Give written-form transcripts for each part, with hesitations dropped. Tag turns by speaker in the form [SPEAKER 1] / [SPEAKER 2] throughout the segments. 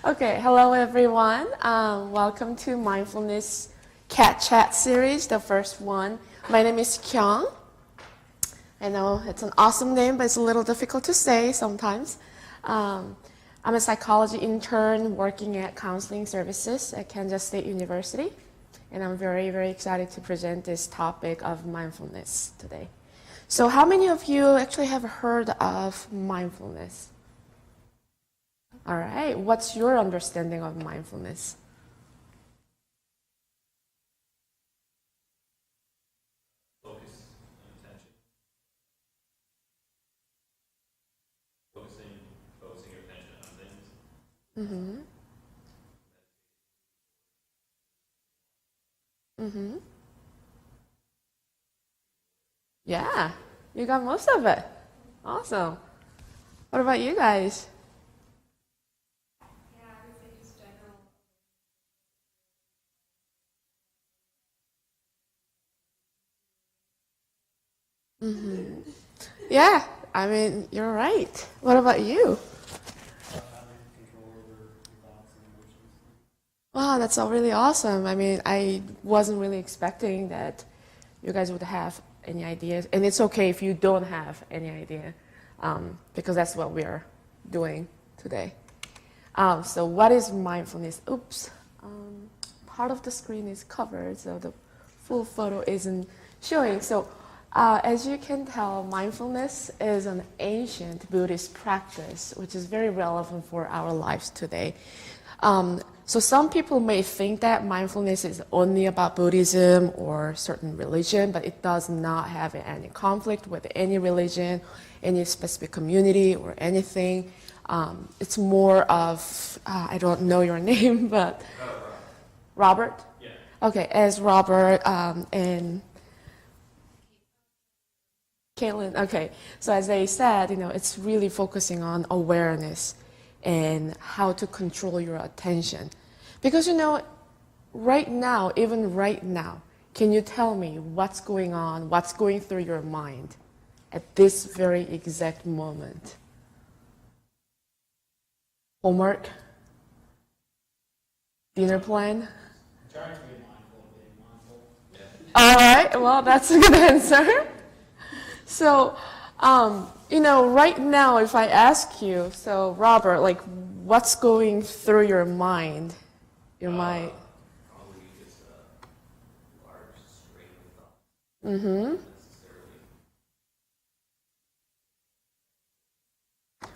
[SPEAKER 1] Okay, hello everyone. Welcome to Mindfulness Cat Chat series, the first one. My name is Kyung. I know it's an awesome name, but it's a little difficult to say sometimes. I'm a psychology intern working at counseling services at Kansas State University, and I'm very, very excited to present this topic of mindfulness today. So how many of you actually have heard of mindfulness? All right, what's your understanding of mindfulness?
[SPEAKER 2] Focus and attention. Focusing your attention on things.
[SPEAKER 1] Mm-hmm. Mm-hmm. Yeah, you got most of it. Awesome. What about you guys? Mm-hmm. Yeah, I mean, you're right. What about you?
[SPEAKER 3] Having control over your thoughts and emotions.
[SPEAKER 1] Wow, that's all really awesome. I mean, I wasn't really expecting that you guys would have any ideas. And it's okay if you don't have any idea, because that's what we are doing today. So what is mindfulness? Oops. Part of the screen is covered, so the full photo isn't showing. So as you can tell, mindfulness is an ancient Buddhist practice, which is very relevant for our lives today. So some people may think that mindfulness is only about Buddhism or certain religion, but it does not have any conflict with any religion, any specific community or anything. It's more of, I don't know your name, but Robert?
[SPEAKER 2] Yeah.
[SPEAKER 1] Okay, as Robert and Caitlin. Okay, so as they said, it's really focusing on awareness and how to control your attention. Because, right now, even right now, can you tell me what's going on, what's going through your mind at this very exact moment? Homework? Dinner plan?
[SPEAKER 3] Trying to be mindful of being mindful.
[SPEAKER 2] Yeah.
[SPEAKER 1] All right, well, that's a good answer. So, right now, if I ask you, so Robert, like, what's going through your mind? Your mind.
[SPEAKER 2] Probably just a large string of thoughts.
[SPEAKER 1] Mm-hmm.
[SPEAKER 2] Necessarily.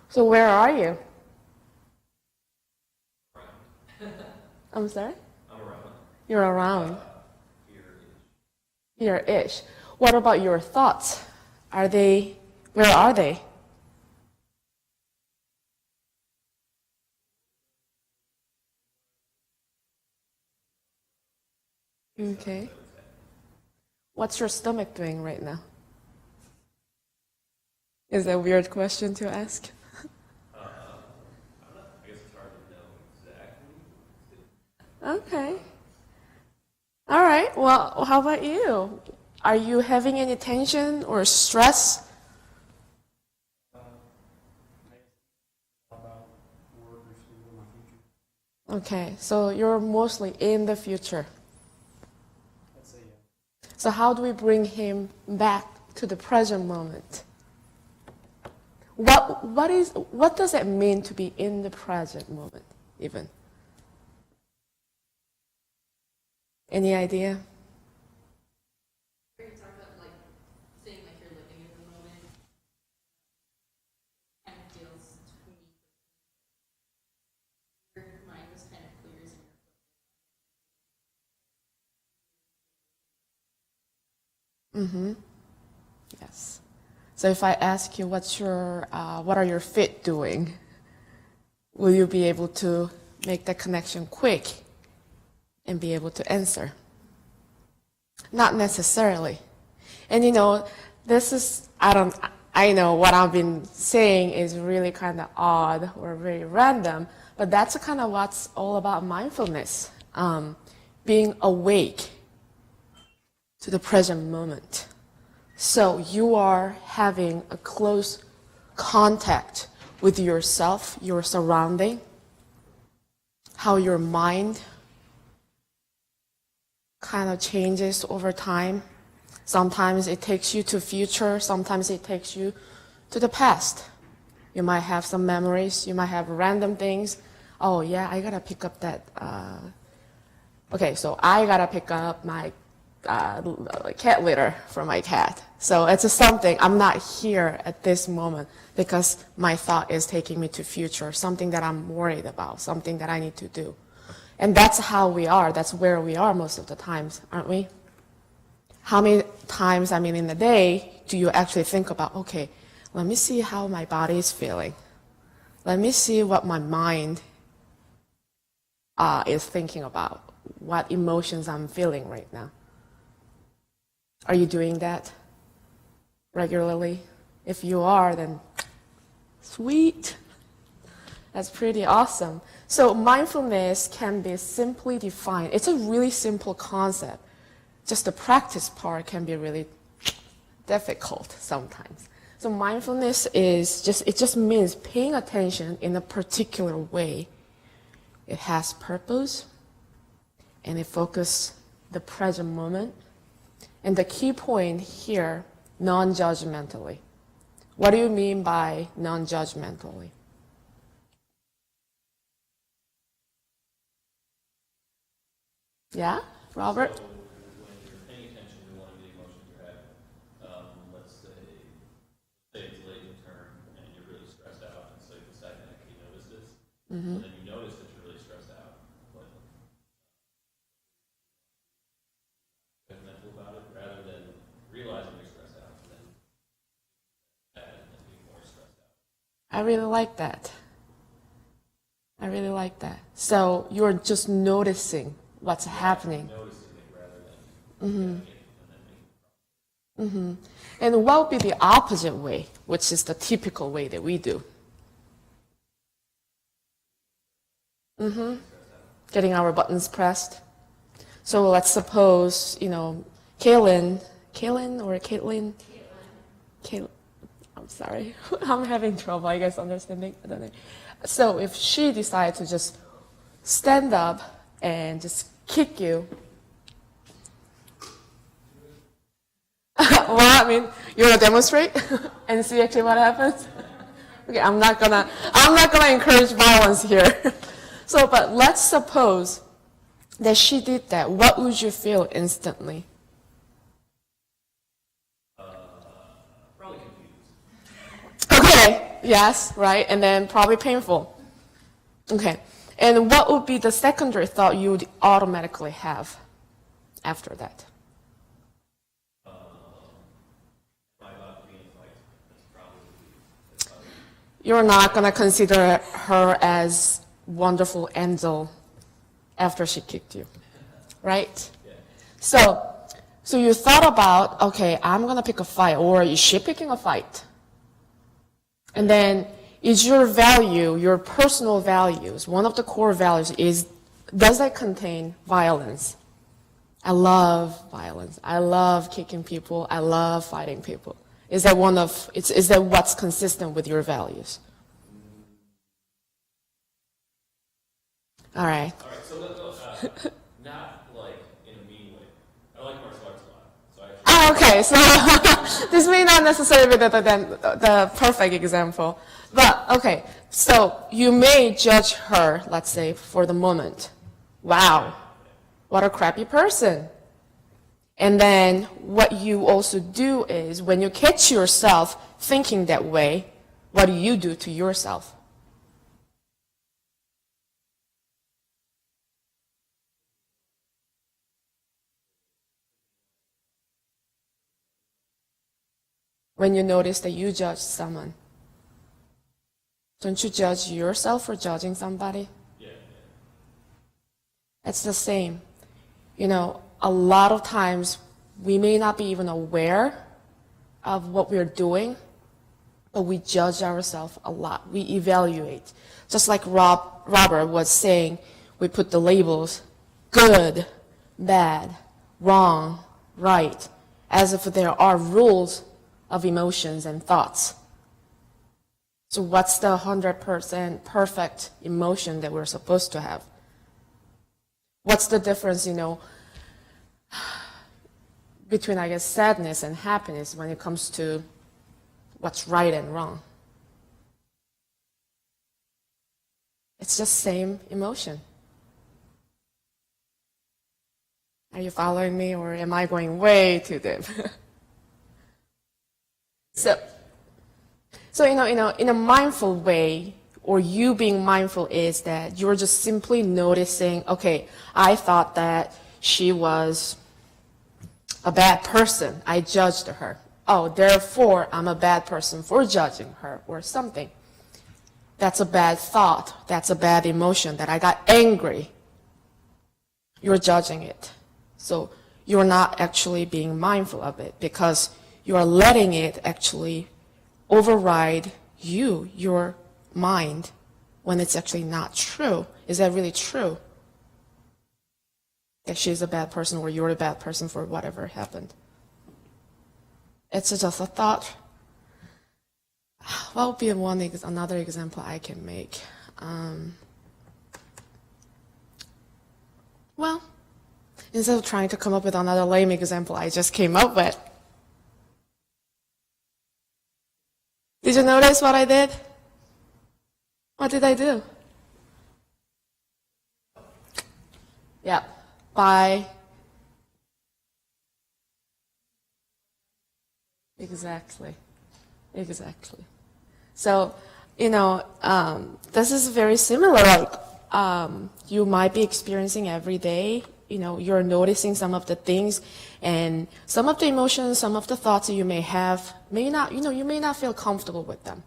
[SPEAKER 1] So where are you?
[SPEAKER 2] Around.
[SPEAKER 1] I'm sorry?
[SPEAKER 2] I'm around.
[SPEAKER 1] You're around.
[SPEAKER 2] Here-ish.
[SPEAKER 1] Here-ish. What about your thoughts? Where are they? Okay. What's your stomach doing right now? Is that a weird question to ask?
[SPEAKER 2] I don't know. I guess it's hard to know exactly.
[SPEAKER 1] Okay. All right. Well, how about you? Are you having any tension or stress?
[SPEAKER 3] About work or school in my future.
[SPEAKER 1] Okay, so you're mostly in the future.
[SPEAKER 3] Let's say yeah.
[SPEAKER 1] So how do we bring him back to the present moment? What does it mean to be in the present moment, even? Any idea?
[SPEAKER 4] You're talking about like saying like you're living in the moment. Kind of feels to me your mind was kind of clears and
[SPEAKER 1] Mm-hmm. Yes. So if I ask you what are your feet doing, will you be able to make that connection quick and be able to answer? Not necessarily. And I know what I've been saying is really kind of odd or very random, but that's kind of what's all about mindfulness. Being awake to the present moment. So you are having a close contact with yourself, your surrounding, how your mind kind of changes over time. Sometimes it takes you to future, sometimes it takes you to the past. You might have some memories, you might have random things. Oh yeah, I gotta pick up that, okay, so I gotta pick up my cat litter for my cat. So it's just something, I'm not here at this moment because my thought is taking me to future, something that I'm worried about, something that I need to do. And that's how we are, that's where we are most of the times, aren't we? How many times, in the day, do you actually think about, okay, let me see how my body is feeling. Let me see what my mind is thinking about, what emotions I'm feeling right now. Are you doing that regularly? If you are, then sweet. That's pretty awesome. So mindfulness can be simply defined. It's a really simple concept. Just the practice part can be really difficult sometimes. So mindfulness it just means paying attention in a particular way. It has purpose, and it focuses the present moment. And the key point here, non-judgmentally. What do you mean by non-judgmentally? Yeah, Robert?
[SPEAKER 2] So when you're paying attention to one of the emotions you're having, let's say it's late in term and you're really stressed out, and so you decide to actually notice this. So then you notice that you're really stressed out, but judgmental about it rather than realizing you're stressed out and then being more stressed out.
[SPEAKER 1] I really like that. I really like that. So you're just noticing what's happening.
[SPEAKER 2] Noticing it rather than judging it and then making
[SPEAKER 1] And what would be the opposite way, which is the typical way that we do? Getting our buttons pressed. So let's suppose, Kaylin, I'm sorry, I'm having trouble, I guess, understanding. I don't know. So if she decides to just stand up and just kick you, well, you want to demonstrate and see actually what happens? Okay, I'm not gonna encourage violence here. So, but let's suppose that she did that. What would you feel instantly?
[SPEAKER 2] probably confused.
[SPEAKER 1] Okay, yes, right, and then probably painful. Okay, and what would be the secondary thought you would automatically have after that? You're not going to consider her as wonderful angel after she kicked you, right?
[SPEAKER 2] Yeah.
[SPEAKER 1] So you thought about, okay, I'm going to pick a fight, or is she picking a fight? And then is your value, your personal values, one of the core values does that contain violence? I love violence. I love kicking people. I love fighting people. Is that what's consistent with your values? All right.
[SPEAKER 2] All right, so not like in a mean way. I like martial arts a lot, so I actually.
[SPEAKER 1] Okay, so this may not necessarily be the perfect example, but okay, so you may judge her, let's say, for the moment. Wow, what a crappy person. And then what you also do is when you catch yourself thinking that way, what do you do to yourself? When you notice that you judge someone, don't you judge yourself for judging somebody?
[SPEAKER 2] Yeah.
[SPEAKER 1] It's the same. A lot of times we may not be even aware of what we're doing, but we judge ourselves a lot. We evaluate. Just like Robert was saying, we put the labels good, bad, wrong, right, as if there are rules of emotions and thoughts. So what's the 100% perfect emotion that we're supposed to have? what's the difference, between, I guess, sadness and happiness when it comes to what's right and wrong? It's just same emotion. Are you following me, or am I going way too deep? So in a mindful way, or you being mindful is that you're just simply noticing, okay, I thought that she was a bad person. I judged her. Oh, therefore, I'm a bad person for judging her or something. That's a bad thought. That's a bad emotion, that I got angry. You're judging it. So you're not actually being mindful of it, because you are letting it actually override your mind, when it's actually not true. Is that really true? That she's a bad person, or you're a bad person for whatever happened? It's just a thought. What would be another example I can make? Well, instead of trying to come up with another lame example, I just came up with. Did you notice what I did? What did I do? Yeah, exactly. So, this is very similar. You might be experiencing every day. You're noticing some of the things, and some of the emotions, some of the thoughts that you may have, you may not feel comfortable with them.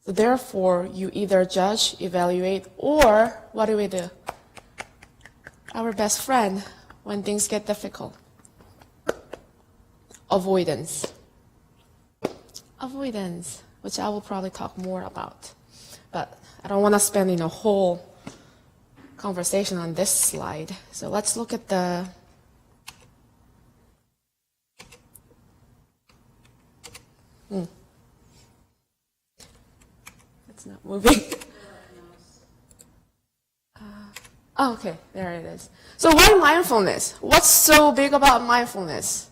[SPEAKER 1] So therefore, you either judge, evaluate, or what do we do? Our best friend when things get difficult. Avoidance, which I will probably talk more about. But I don't want to spend a whole conversation on this slide. So let's look at the It's not moving. Oh, okay, there it is. So why mindfulness? What's so big about mindfulness?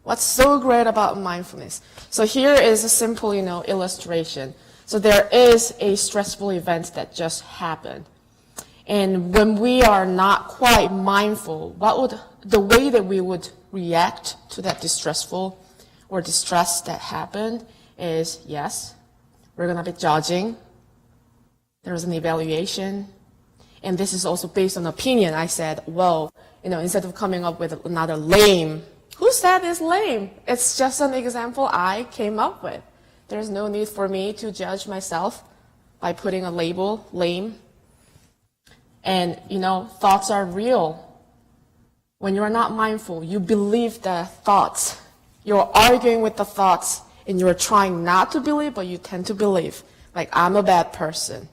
[SPEAKER 1] What's so great about mindfulness? So here is a simple, illustration. So there is a stressful event that just happened. And when we are not quite mindful, the way that we would react to that distressful or distress that happened is, yes, we're going to be judging. There's an evaluation. And this is also based on opinion. I said, well, instead of coming up with another lame, who said it's lame? It's just an example I came up with. There's no need for me to judge myself by putting a label, lame. And, thoughts are real. When you're not mindful, you believe the thoughts. You're arguing with the thoughts, and you're trying not to believe, but you tend to believe. Like, I'm a bad person.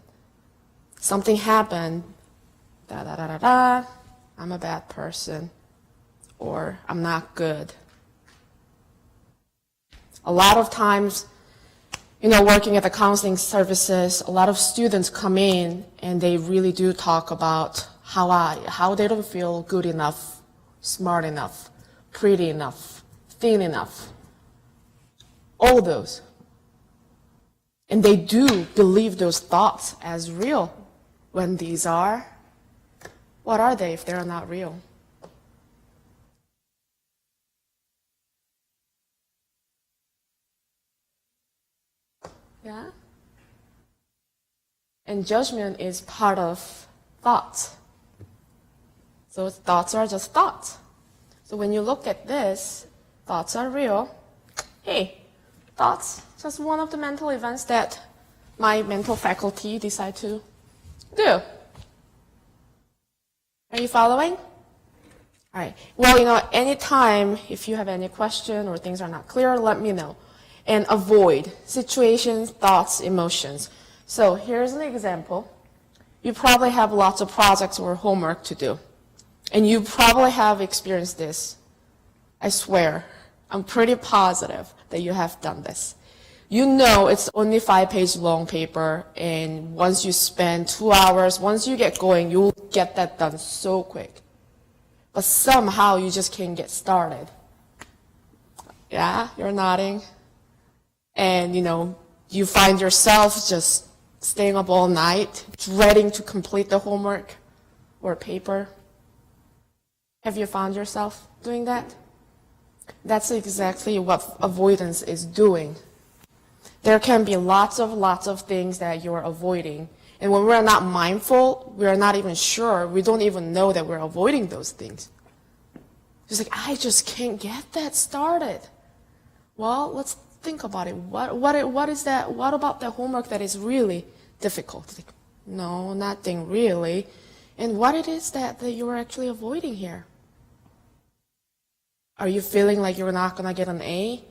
[SPEAKER 1] Something happened, I'm a bad person, or I'm not good. A lot of times, working at the counseling services, a lot of students come in and they really do talk about how they don't feel good enough, smart enough, pretty enough, thin enough. All those. And they do believe those thoughts as real, when these are, what are they if they're not real? Yeah? And judgment is part of thoughts. So thoughts are just thoughts. So when you look at this, thoughts are real. Hey, thoughts, just one of the mental events that my mental faculty decide to do. Are you following? All right. Well, anytime if you have any question or things are not clear, let me know. And avoid situations, thoughts, emotions. So here's an example. You probably have lots of projects or homework to do. And you probably have experienced this. I swear, I'm pretty positive that you have done this. You know it's only 5-page long paper, and once you spend 2 hours, once you get going, you'll get that done so quick. But somehow you just can't get started. Yeah, you're nodding. And, you find yourself just staying up all night, dreading to complete the homework or paper. Have you found yourself doing that? That's exactly what avoidance is doing. There can be lots of things that you're avoiding. And when we're not mindful, we're not even sure, we don't even know that we're avoiding those things. It's like, I just can't get that started. Well, let's think about it. What is that? What about the homework that is really difficult? Like, no, nothing really. And what it is that you are actually avoiding here? Are you feeling like you're not going to get an A?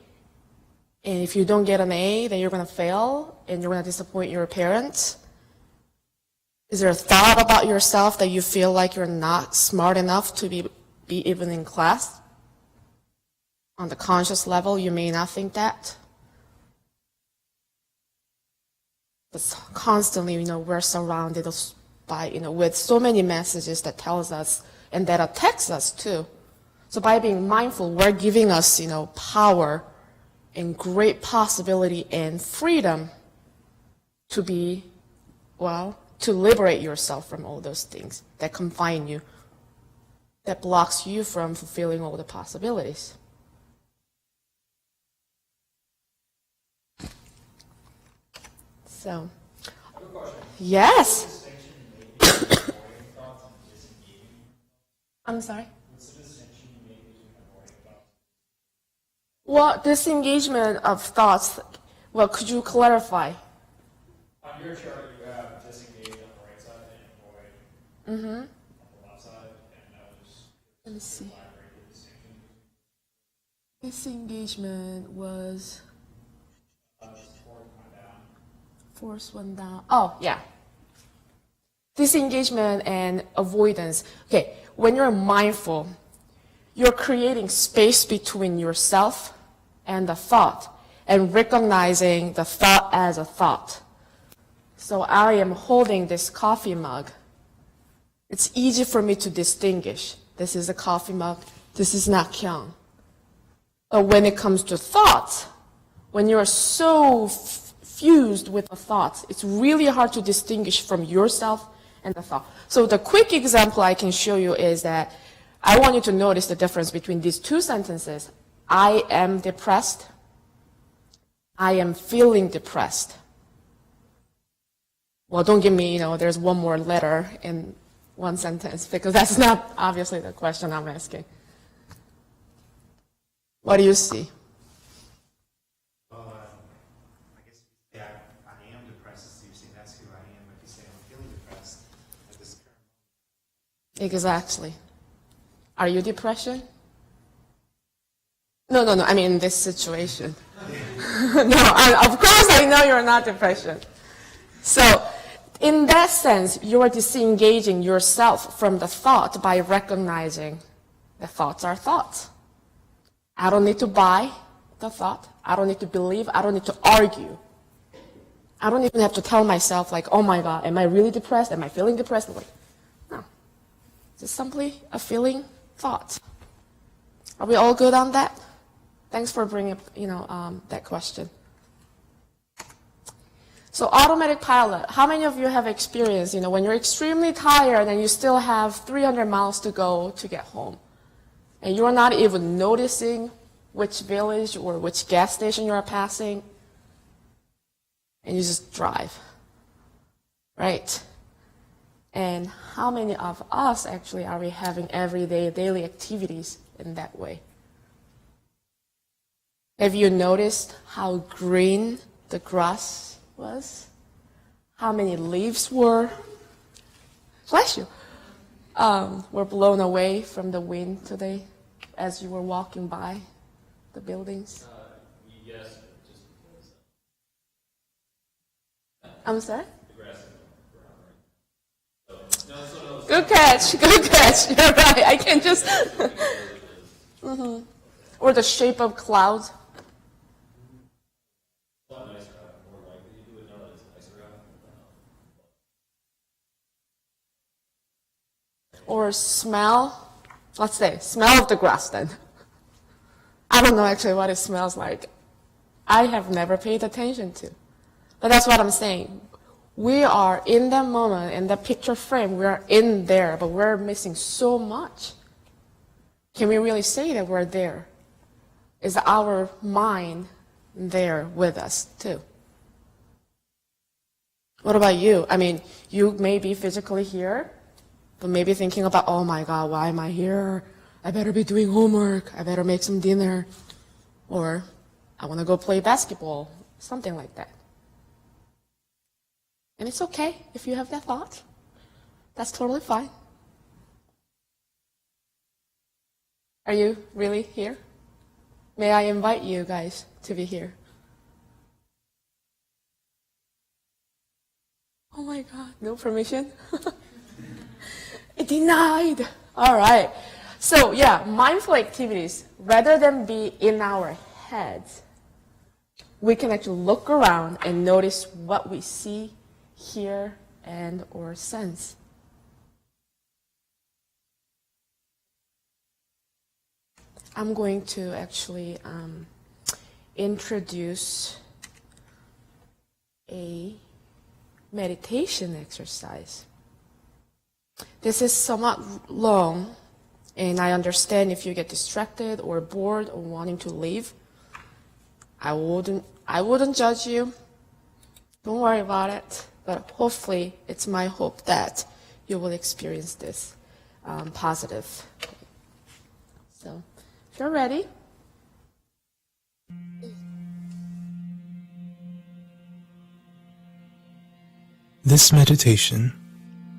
[SPEAKER 1] And if you don't get an A, then you're going to fail and you're going to disappoint your parents? Is there a thought about yourself that you feel like you're not smart enough to be even in class? On the conscious level, you may not think that. But constantly, we're surrounded by, with so many messages that tells us and that attacks us too. So by being mindful, we're giving us, power and great possibility and freedom to be, to liberate yourself from all those things that confine you, that blocks you from fulfilling all the possibilities. So,
[SPEAKER 3] I have a question.
[SPEAKER 1] yes.
[SPEAKER 3] What's the distinction you make between avoiding thoughts and disengaging?
[SPEAKER 1] I'm sorry?
[SPEAKER 3] What's the distinction you make between avoiding thoughts?
[SPEAKER 1] Well, disengagement of thoughts, could you clarify?
[SPEAKER 3] On your chart, you have disengage on the right side and avoid
[SPEAKER 1] Mm-hmm.
[SPEAKER 3] on the left side, and I was
[SPEAKER 1] Let me see.
[SPEAKER 3] elaborate the distinction.
[SPEAKER 1] Disengagement was
[SPEAKER 3] Just forward and down.
[SPEAKER 1] force one down. Oh, yeah. Disengagement and avoidance. Okay, when you're mindful, you're creating space between yourself and the thought and recognizing the thought as a thought. So I am holding this coffee mug. It's easy for me to distinguish. This is a coffee mug. This is not Kyung. But when it comes to thoughts, when you're so fused with the thoughts, it's really hard to distinguish from yourself and the thought. So the quick example I can show you is that I want you to notice the difference between these two sentences. I am depressed. I am feeling depressed. Well, don't give me, there's one more letter in one sentence because that's not obviously the question I'm asking. What do you see?
[SPEAKER 5] Well, I guess if you say I am depressed, so you say that's who I am. If you say I'm feeling depressed at this current moment.
[SPEAKER 1] Exactly. Are you depression? No. I mean, in this situation. No, of course I know you're not depression. So, in that sense, you are disengaging yourself from the thought by recognizing the thoughts are thoughts. I don't need to buy the thought. I don't need to believe. I don't need to argue. I don't even have to tell myself, like, oh my God, am I really depressed? Am I feeling depressed? I'm like, no. It's simply a feeling thought. Are we all good on that? Thanks for bringing up, that question. So automatic pilot, how many of you have experienced, when you're extremely tired and you still have 300 miles to go to get home? And you're not even noticing which village or which gas station you're passing, and you just drive, right? And how many of us actually are we having everyday, daily activities in that way? Have you noticed how green the grass was? How many leaves were, bless you, were blown away from the wind today as you were walking by the buildings?
[SPEAKER 2] Yes, just because
[SPEAKER 1] I'm sorry?
[SPEAKER 2] the grass is brown, right? So,
[SPEAKER 1] Good catch, good catch. You're right. I can just. Or the shape of clouds.
[SPEAKER 2] Well,
[SPEAKER 1] or smell, let's say, smell of the grass then. I don't know actually what it smells like. I have never paid attention to. But that's what I'm saying. We are in that moment, in that picture frame, we are in there, but we're missing so much. Can we really say that we're there? Is our mind there with us too? What about you? I mean, you may be physically here, but maybe thinking about, oh my God, why am I here? I better be doing homework. I better make some dinner. Or I want to go play basketball, something like that. And it's okay if you have that thought. That's totally fine. Are you really here? May I invite you guys to be here? Oh my God, no permission? Denied. All right. So yeah, mindful activities, rather than be in our heads, we can actually look around and notice what we see, hear, and or sense. I'm going to actually introduce a meditation exercise. This is somewhat long, and I understand if you get distracted or bored or wanting to leave. I wouldn't judge you. Don't worry about it. But hopefully, it's my hope that you will experience this positive. So, if you're ready.
[SPEAKER 6] This meditation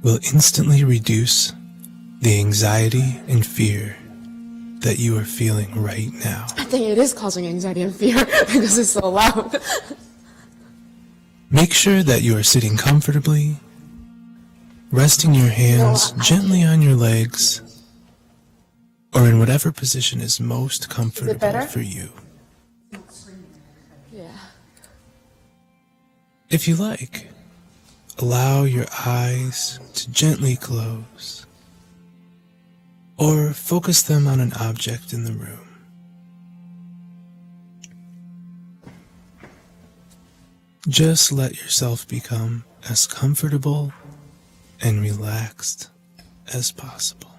[SPEAKER 6] will instantly reduce the anxiety and fear that you are feeling right now.
[SPEAKER 1] I think it is causing anxiety and fear because it's so loud.
[SPEAKER 6] Make sure that you are sitting comfortably, resting your hands gently on your legs, or in whatever position is most comfortable for you.
[SPEAKER 1] Yeah.
[SPEAKER 6] If you like, allow your eyes to gently close, or focus them on an object in the room. Just let yourself become as comfortable and relaxed as possible.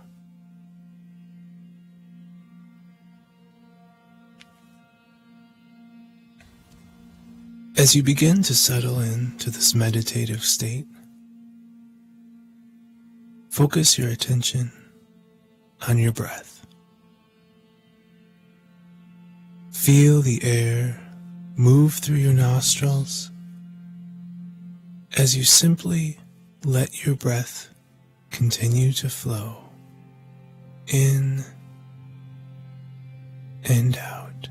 [SPEAKER 6] As you begin to settle into this meditative state, focus your attention on your breath. Feel the air move through your nostrils as you simply let your breath continue to flow in and out,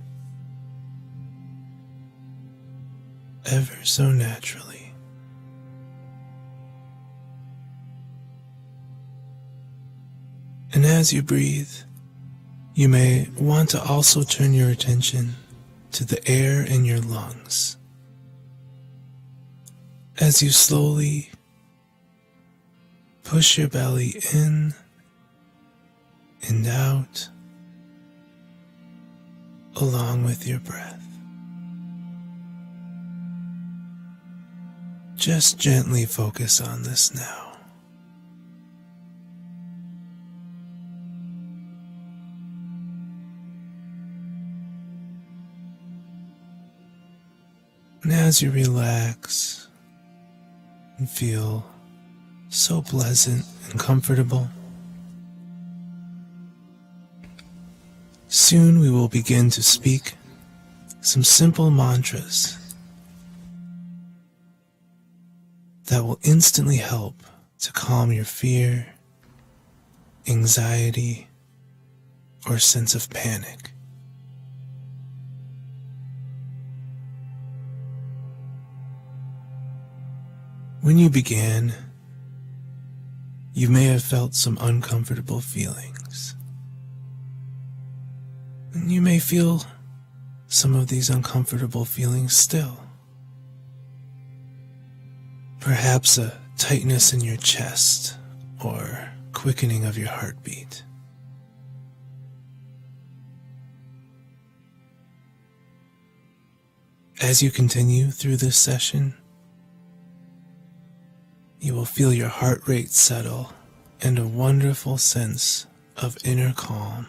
[SPEAKER 6] ever so naturally. And as you breathe, you may want to also turn your attention to the air in your lungs. As you slowly push your belly in and out along with your breath. Just gently focus on this now. And as you relax and feel so pleasant and comfortable, soon we will begin to speak some simple mantras that will instantly help to calm your fear, anxiety, or sense of panic. When you began, you may have felt some uncomfortable feelings. And you may feel some of these uncomfortable feelings still. Perhaps a tightness in your chest or quickening of your heartbeat. As you continue through this session, you will feel your heart rate settle and a wonderful sense of inner calm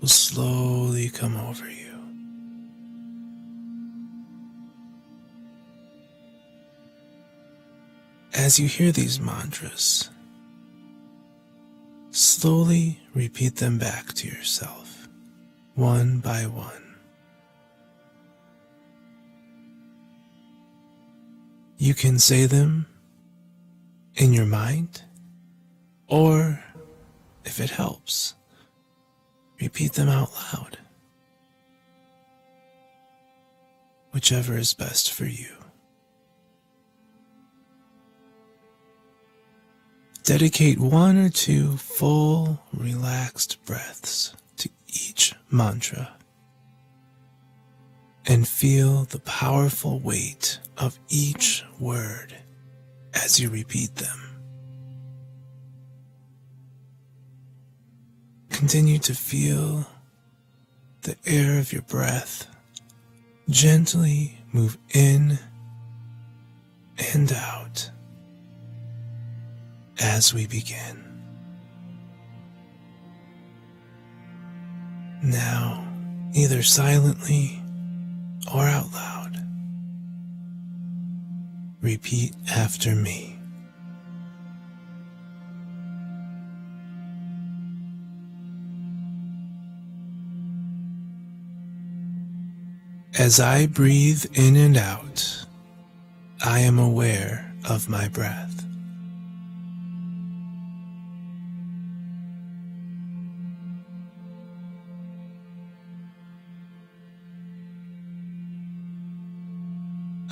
[SPEAKER 6] will slowly come over you. As you hear these mantras, slowly repeat them back to yourself, one by one. You can say them in your mind, or if it helps, repeat them out loud, whichever is best for you. Dedicate 1 or 2 full, relaxed breaths to each mantra and feel the powerful weight of each word as you repeat them. Continue to feel the air of your breath gently move in and out as we begin. Now, either silently or out loud, repeat after me. As I breathe in and out, I am aware of my breath.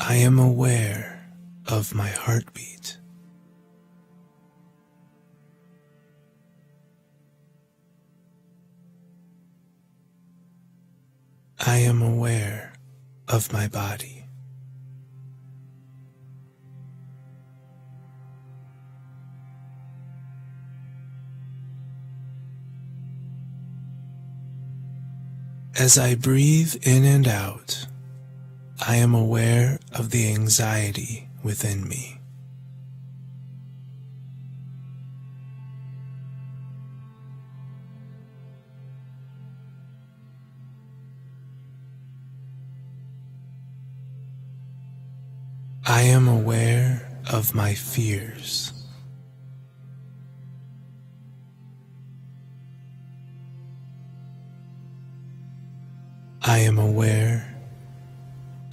[SPEAKER 6] I am aware of my heartbeat. I am aware of my body. As I breathe in and out, I am aware of the anxiety within me. I am aware of my fears. I am aware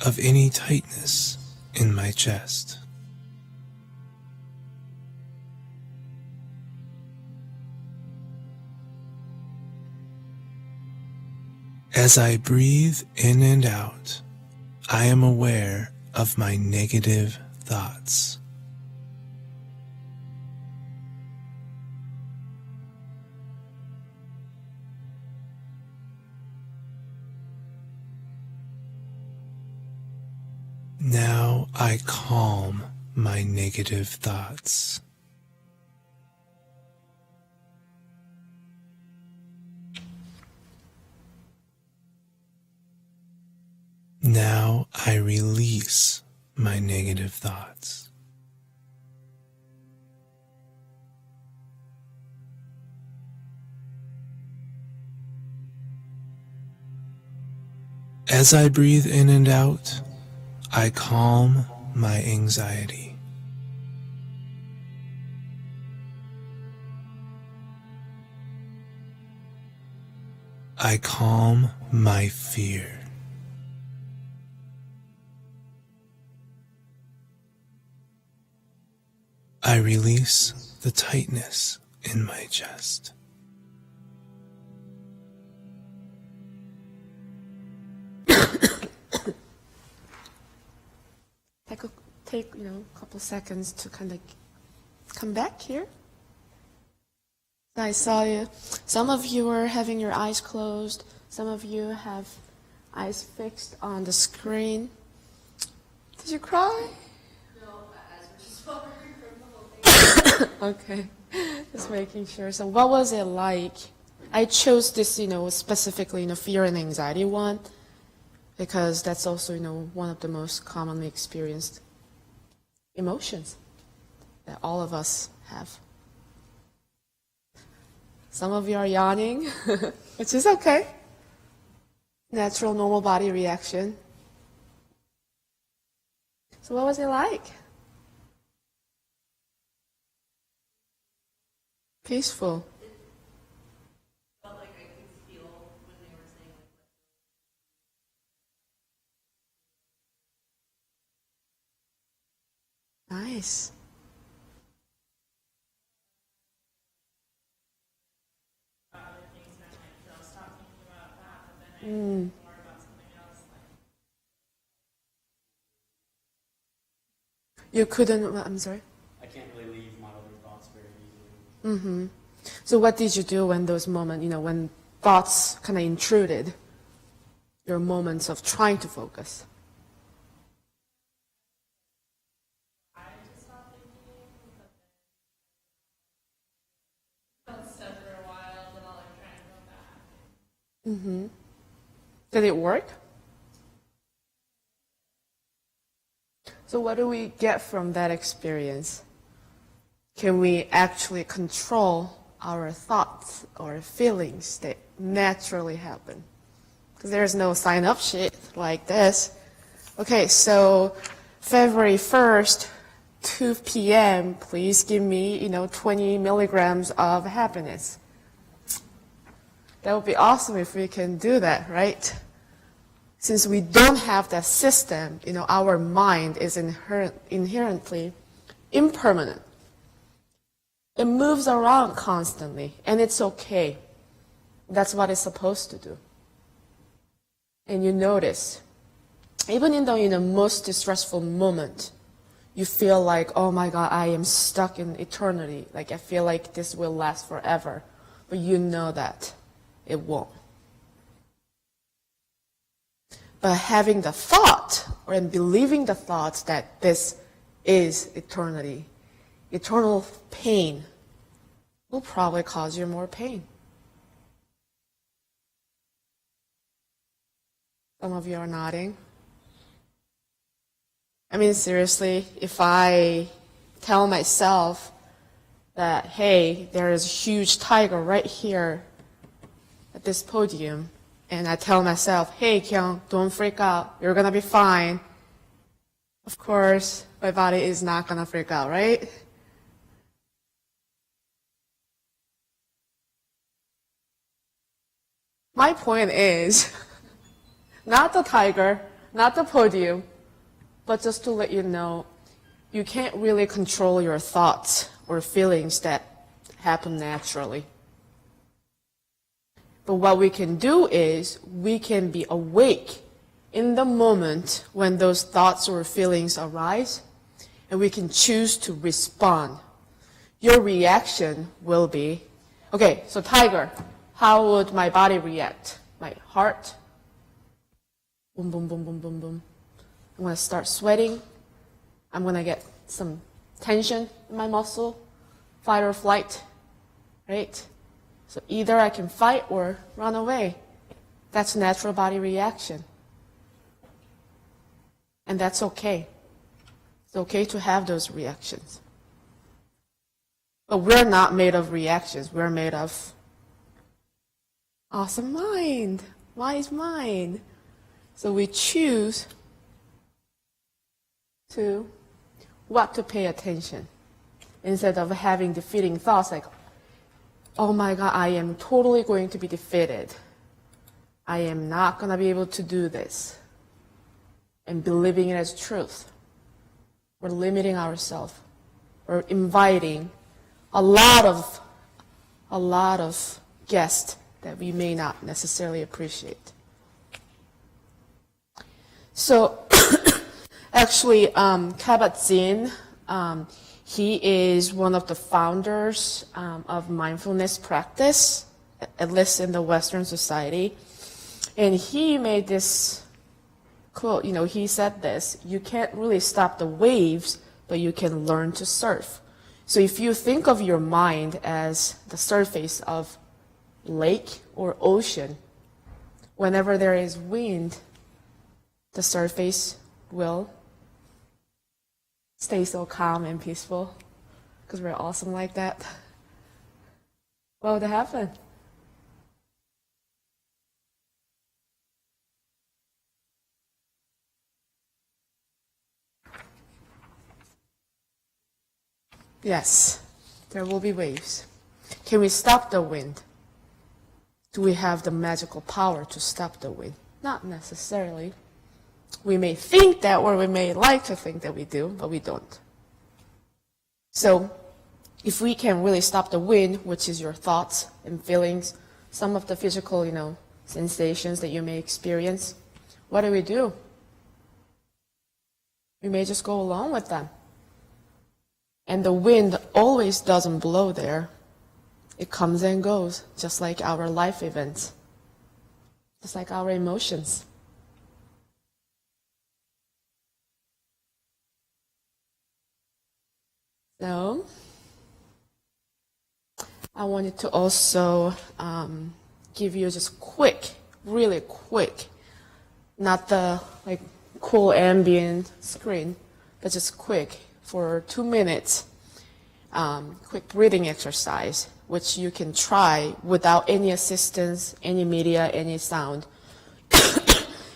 [SPEAKER 6] of any tightness in my chest. As I breathe in and out, I am aware of my negative thoughts. Now I calm my negative thoughts. Now I release my negative thoughts. As I breathe in and out, I calm my anxiety. I calm my fear. I release the tightness in my chest.
[SPEAKER 1] Take a couple seconds to kind of come back here. I saw you. Some of you are having your eyes closed. Some of you have eyes fixed on the screen. Did you cry?
[SPEAKER 4] No, as we're just wondering from the whole thing.
[SPEAKER 1] Okay. Just making sure. So what was it like? I chose this, specifically, fear and anxiety one, because that's also, one of the most commonly experienced emotions that all of us have. Some of you are yawning, which is okay. Natural, normal body reaction. So what was it like? Peaceful.
[SPEAKER 4] Felt like I could feel when they were saying
[SPEAKER 1] Nice.
[SPEAKER 4] other things and I'm like, I'll stop thinking about that, but then I
[SPEAKER 1] Mm.
[SPEAKER 4] think more about something else.
[SPEAKER 1] You couldn't, I'm sorry?
[SPEAKER 3] I can't really leave my other thoughts very easily.
[SPEAKER 1] Mm-hmm. So what did you do when those moments, when thoughts kind of intruded? Your moments of trying to focus.
[SPEAKER 4] I just stopped thinking, but then I'll sit for a while, then I'll like try and go back.
[SPEAKER 1] Mm-hmm. Did it work? So what do we get from that experience? Can we actually control our thoughts or feelings that naturally happen? Because there's no sign-up sheet like this. Okay, so February 1st, 2 p.m., please give me, 20 milligrams of happiness. That would be awesome if we can do that, right? Since we don't have that system, our mind is inherently impermanent. It moves around constantly, and it's okay. That's what it's supposed to do. And you notice, even in the most distressful moment, you feel like, oh my God, I am stuck in eternity. Like I feel like this will last forever. But you know that it won't. But having the thought, or believing the thought that this is eternity, eternal pain, will probably cause you more pain. Some of you are nodding. I mean, seriously, if I tell myself that, hey, there is a huge tiger right here at this podium, and I tell myself, hey, Kyung, don't freak out, you're gonna be fine. Of course, my body is not gonna freak out, right? My point is, not the tiger, not the podium, but just to let you know, you can't really control your thoughts or feelings that happen naturally. But what we can do is, we can be awake in the moment when those thoughts or feelings arise, and we can choose to respond. Your reaction will be, okay, so tiger, how would my body react? My heart, boom, boom, boom, boom, boom, boom. I'm going to start sweating. I'm going to get some tension in my muscle, fight or flight, right? So either I can fight or run away. That's natural body reaction. And that's okay. It's okay to have those reactions. But we're not made of reactions. We're made of awesome mind, wise mind. So we choose to what to pay attention instead of having defeating thoughts like, oh my God, I am totally going to be defeated. I am not going to be able to do this. And believing it as truth. We're limiting ourselves. We're inviting a lot of guests that we may not necessarily appreciate. So actually, Kabat-Zinn, he is one of the founders of mindfulness practice, at least in the Western society. And he made this quote, he said this, you can't really stop the waves, but you can learn to surf. So if you think of your mind as the surface of lake or ocean, whenever there is wind, the surface will stay so calm and peaceful because we're awesome like that. What would happen? Yes, there will be waves. Can we stop the wind? Do we have the magical power to stop the wind? Not necessarily. We may think that, or we may like to think that we do, but we don't. So, if we can really stop the wind, which is your thoughts and feelings, some of the physical, sensations that you may experience, what do? We may just go along with them. And the wind always doesn't blow there. It comes and goes, just like our life events, just like our emotions. So, I wanted to also give you just really quick, not the cool ambient screen, but just quick for 2 minutes, quick breathing exercise, which you can try without any assistance, any media, any sound.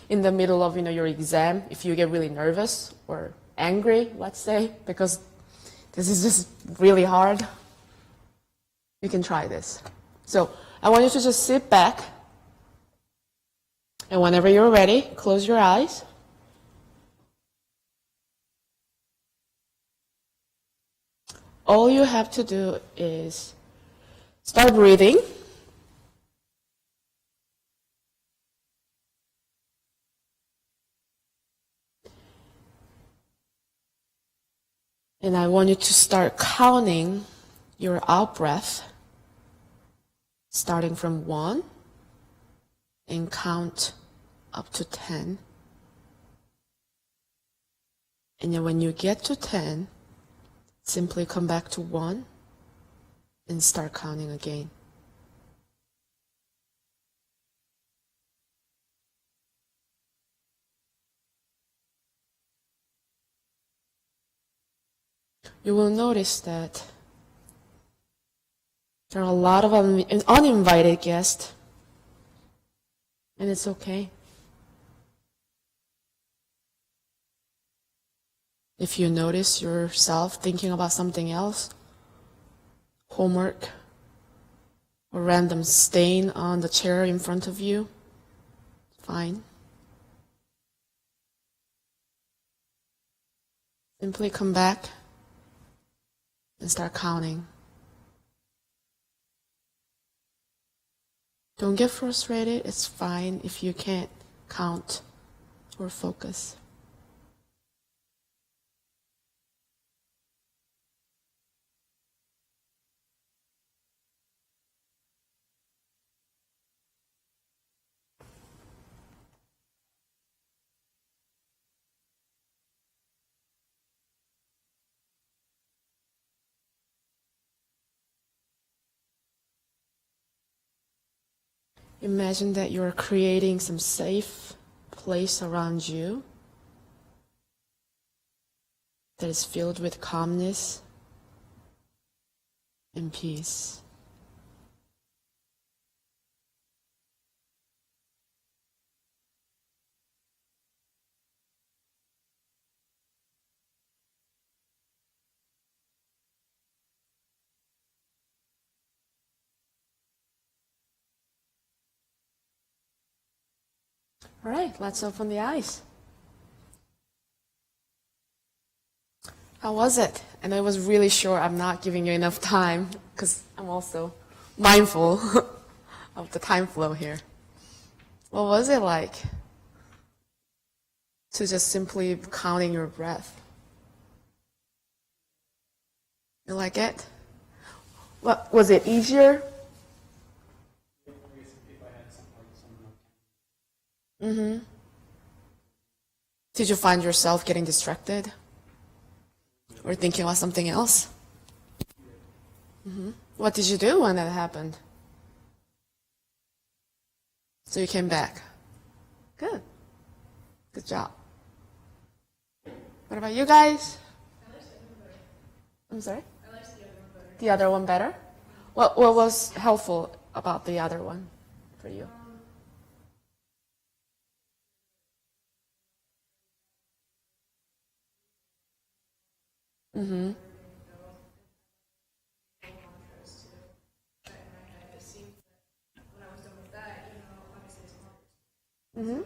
[SPEAKER 1] In the middle of your exam, if you get really nervous or angry, let's say, because this is just really hard, you can try this. So I want you to just sit back, and whenever you're ready, close your eyes. All you have to do is start breathing. And I want you to start counting your out breath, starting from 1, and count up to 10. And then when you get to 10, simply come back to 1 and start counting again. You will notice that there are a lot of uninvited guests, and it's okay. If you notice yourself thinking about something else, homework, or random stain on the chair in front of you, fine. Simply come back and start counting. Don't get frustrated. It's fine if you can't count or focus. Imagine that you're creating some safe place around you that is filled with calmness and peace. All right, let's open the eyes. How was it? And I was really sure I'm not giving you enough time because I'm also mindful of the time flow here. What was it like to just simply counting your breath? You like it? What, was it easier? Mm-hmm. Did you find yourself getting distracted? Or thinking about something else? What did you do when that happened? So you came back. Good. Good job. What about you guys? I'm sorry?
[SPEAKER 4] I like the other one better.
[SPEAKER 1] The other one better? What was helpful about the other one for you? Mm-hmm. Mm-hmm.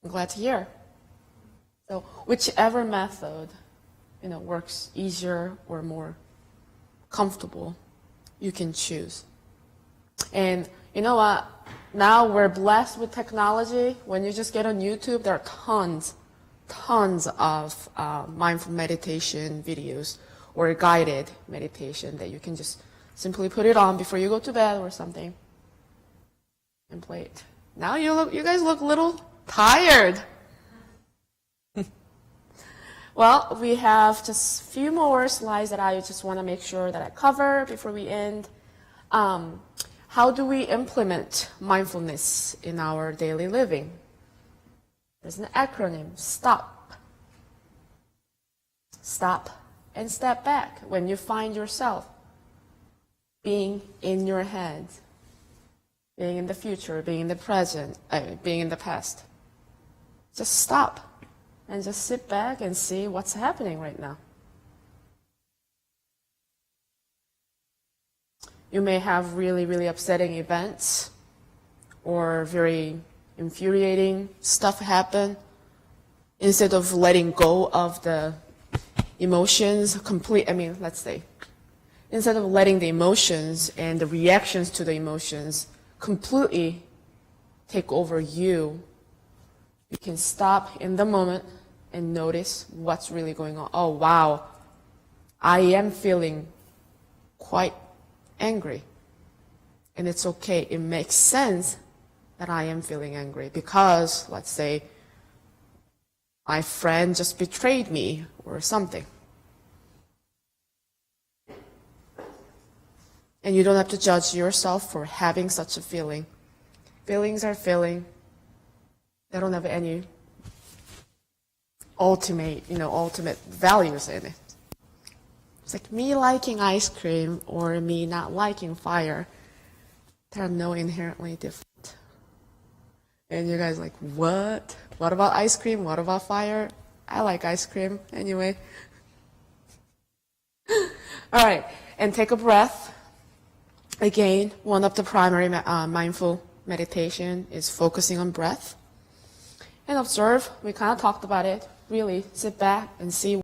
[SPEAKER 1] I'm glad to hear. So whichever method, works easier or more comfortable, you can choose. And you know what? Now we're blessed with technology. When you just get on YouTube, there are tons of mindful meditation videos or guided meditation that you can just simply put it on before you go to bed or something and play it. Now you guys look a little tired. Well, we have just a few more slides that I just want to make sure that I cover before we end. How do we implement mindfulness in our daily living? There's an acronym, STOP. Stop and step back when you find yourself being in your head, being in the future, being in the present, being in the past. Just stop and just sit back and see what's happening right now. You may have really, really upsetting events or very infuriating stuff happen. Instead of letting go of the emotions instead of letting the emotions and the reactions to the emotions completely take over you, you can stop in the moment and notice what's really going on. Oh, wow, I am feeling quite angry. And it's okay. It makes sense that I am feeling angry because, let's say, my friend just betrayed me or something. And you don't have to judge yourself for having such a feeling. Feelings are feeling. They don't have any ultimate values in it. It's like me liking ice cream or me not liking fire. They're no inherently different. And you guys are like, what? What about ice cream? What about fire? I like ice cream anyway. All right, and take a breath. Again, one of the primary mindful meditation is focusing on breath. And observe, we kind of talked about it. Really sit back and see